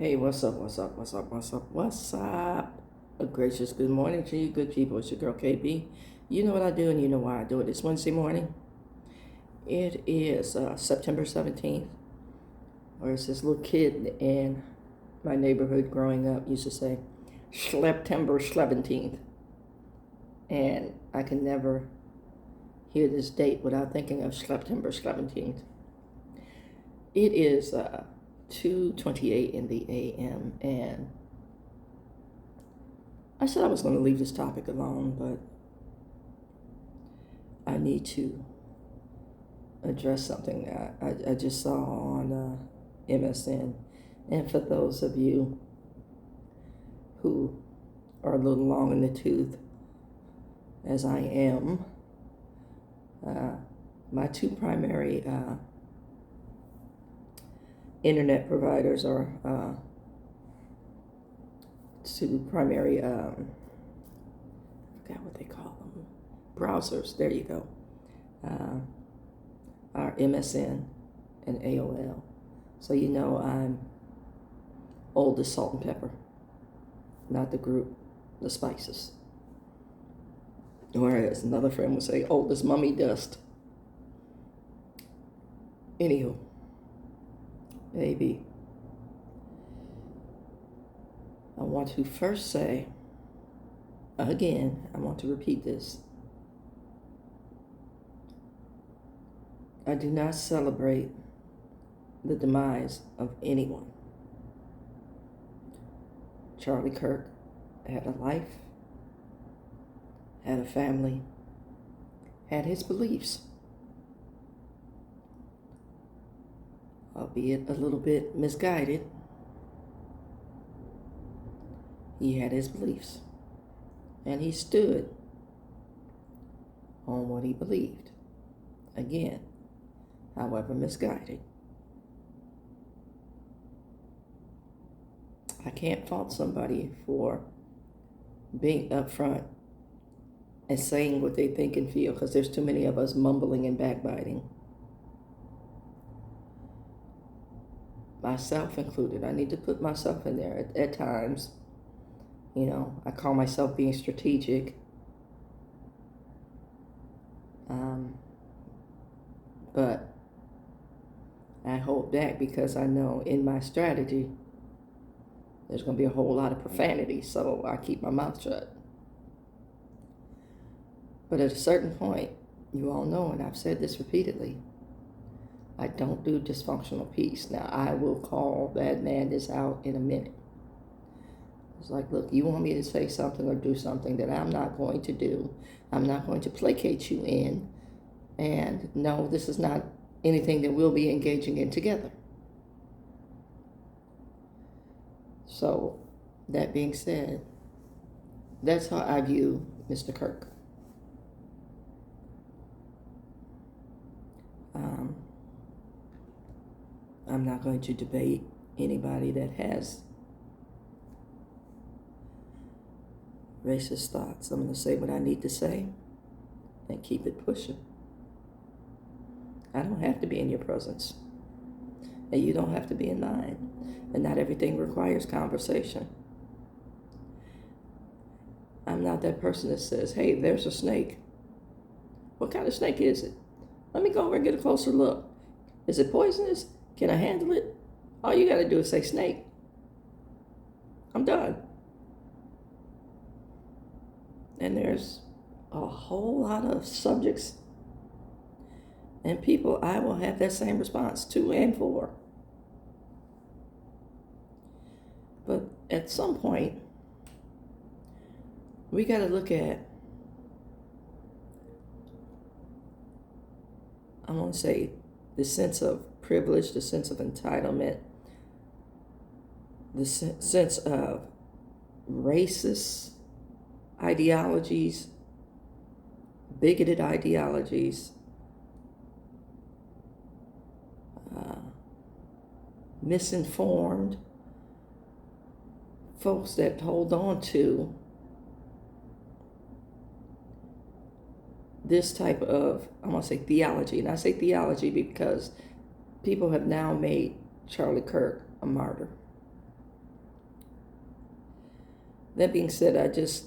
Hey, what's up? What's up? What's up? What's up? What's up? A gracious good morning to you, good people. It's your girl KB. You know what I do, and you know why I do it. It's Wednesday morning. It is September 17th. Where's this little kid in my neighborhood growing up used to say, September 17th. And I can never hear this date without thinking of September 17th. It is 2:28 in the a.m. and I said I was going to leave this topic alone, but I need to address something I just saw on MSN. And for those of you who are a little long in the tooth, as I am, my two primary internet providers are two primary, I forgot what they call them, browsers, there you go, are MSN and AOL. So you know I'm old as salt and pepper, not the group, the spices. Whereas another friend would say old as mummy dust. Anywho, baby, I want to first say, again, I want to repeat this. I do not celebrate the demise of anyone. Charlie Kirk had a life, had a family, had his beliefs, albeit a little bit misguided. He had his beliefs, and he stood on what he believed. Again, however misguided. I can't fault somebody for being upfront and saying what they think and feel, because there's too many of us mumbling and backbiting. Myself included. I need to put myself in there at times. You know, I call myself being strategic. But I hold back because I know in my strategy there's going to be a whole lot of profanity, so I keep my mouth shut. But at a certain point, you all know, and I've said this repeatedly, I don't do dysfunctional peace. Now, I will call that madness out in a minute. It's like, look, you want me to say something or do something that I'm not going to do. I'm not going to placate you in. And no, this is not anything that we'll be engaging in together. So, that being said, that's how I view Mr. Kirk. I'm not going to debate anybody that has racist thoughts. I'm going to say what I need to say and keep it pushing. I don't have to be in your presence, and you don't have to be in mine, and not everything requires conversation. I'm not that person that says, hey, there's a snake. What kind of snake is it? Let me go over and get a closer look. Is it poisonous? Can I handle it? All you got to do is say snake. I'm done. And there's a whole lot of subjects and people I will have that same response to and for. But at some point, we got to look at, I want to say, the sense of privilege, the sense of entitlement, the sense of racist ideologies, bigoted ideologies, misinformed folks that hold on to this type of, I want to say theology. And I say theology because people have now made Charlie Kirk a martyr. That being said, I just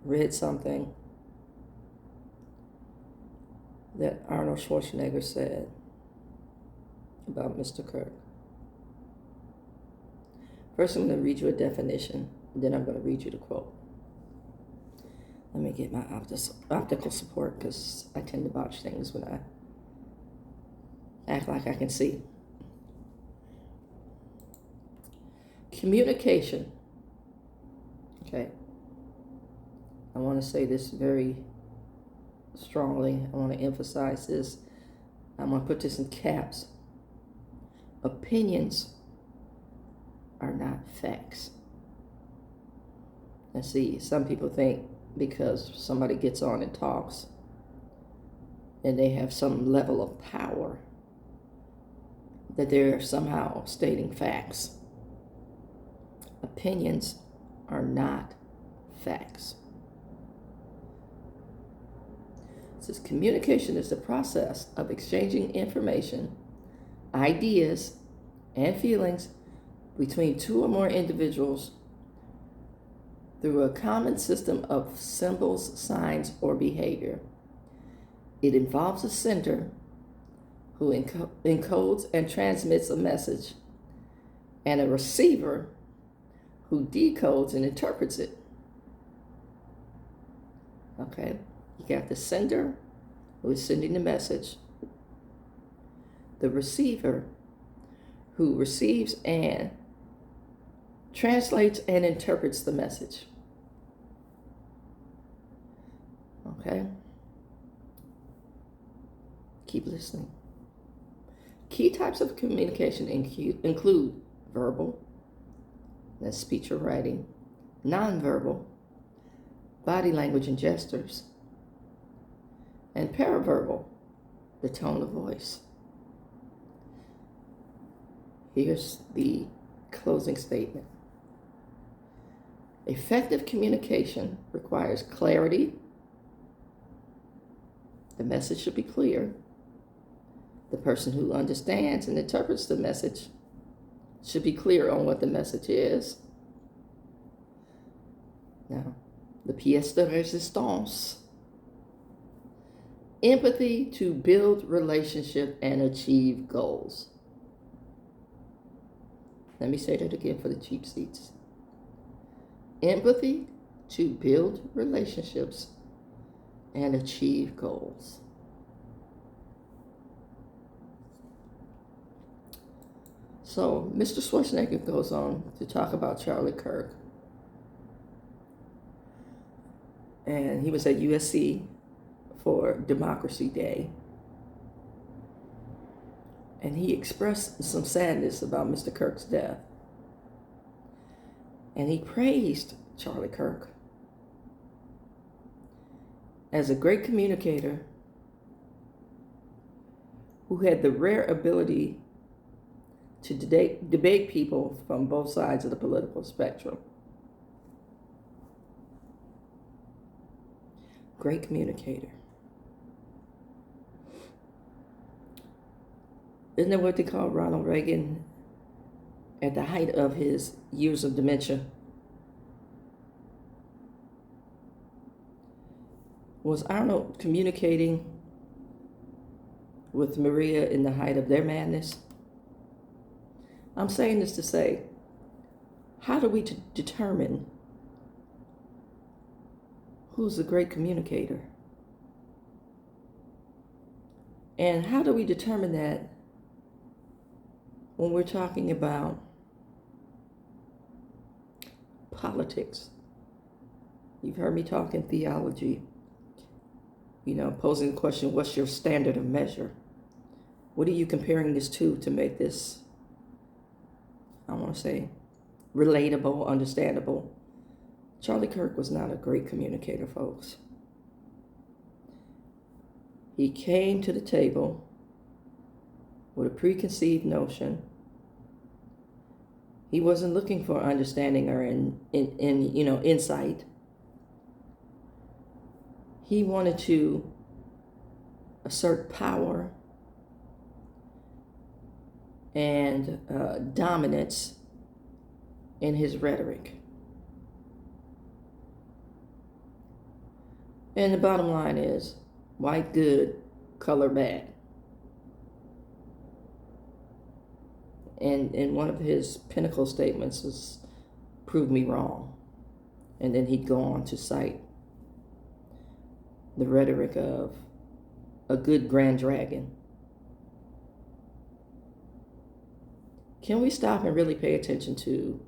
read something that Arnold Schwarzenegger said about Mr. Kirk. First, I'm going to read you a definition, then I'm going to read you the quote. Let me get my optical support, because I tend to botch things when I act like I can see. Communication. Okay. I want to say this very strongly. I want to emphasize this. I'm going to put this in caps. Opinions are not facts. Let's see, some people think because somebody gets on and talks and they have some level of power that they're somehow stating facts. Opinions are not facts. It says communication is the process of exchanging information, ideas, and feelings between two or more individuals through a common system of symbols, signs, or behavior. It involves a sender who encodes and transmits a message, and a receiver who decodes and interprets it. Okay, you got the sender who is sending the message, the receiver who receives and translates and interprets the message. Okay? Keep listening. Key types of communication include verbal, that's speech or writing, nonverbal, body language and gestures, and paraverbal, the tone of voice. Here's the closing statement. Effective communication requires clarity. The message should be clear. The person who understands and interprets the message should be clear on what the message is. Now, the pièce de résistance. Empathy to build relationship and achieve goals. Let me say that again for the cheap seats. Empathy to build relationships and achieve goals. So, Mr. Schwarzenegger goes on to talk about Charlie Kirk. And he was at USC for Democracy Day. And he expressed some sadness about Mr. Kirk's death. And he praised Charlie Kirk as a great communicator who had the rare ability to debate people from both sides of the political spectrum. Great communicator. Isn't that what they call Ronald Reagan at the height of his years of dementia? Was Arnold communicating with Maria in the height of their madness? I'm saying this to say, how do we determine who's a great communicator? And how do we determine that when we're talking about politics? You've heard me talk in theology, posing the question, what's your standard of measure? What are you comparing this to make this, I want to say, relatable, understandable? Charlie Kirk was not a great communicator, folks. He came to the table with a preconceived notion. He wasn't looking for understanding or insight. He wanted to assert power and dominance in his rhetoric. And the bottom line is, white good, color bad. And one of his pinnacle statements is, prove me wrong. And then he'd go on to cite the rhetoric of a good grand dragon. Can we stop and really pay attention to,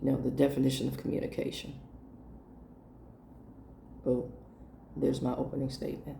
the definition of communication? Oh, there's my opening statement.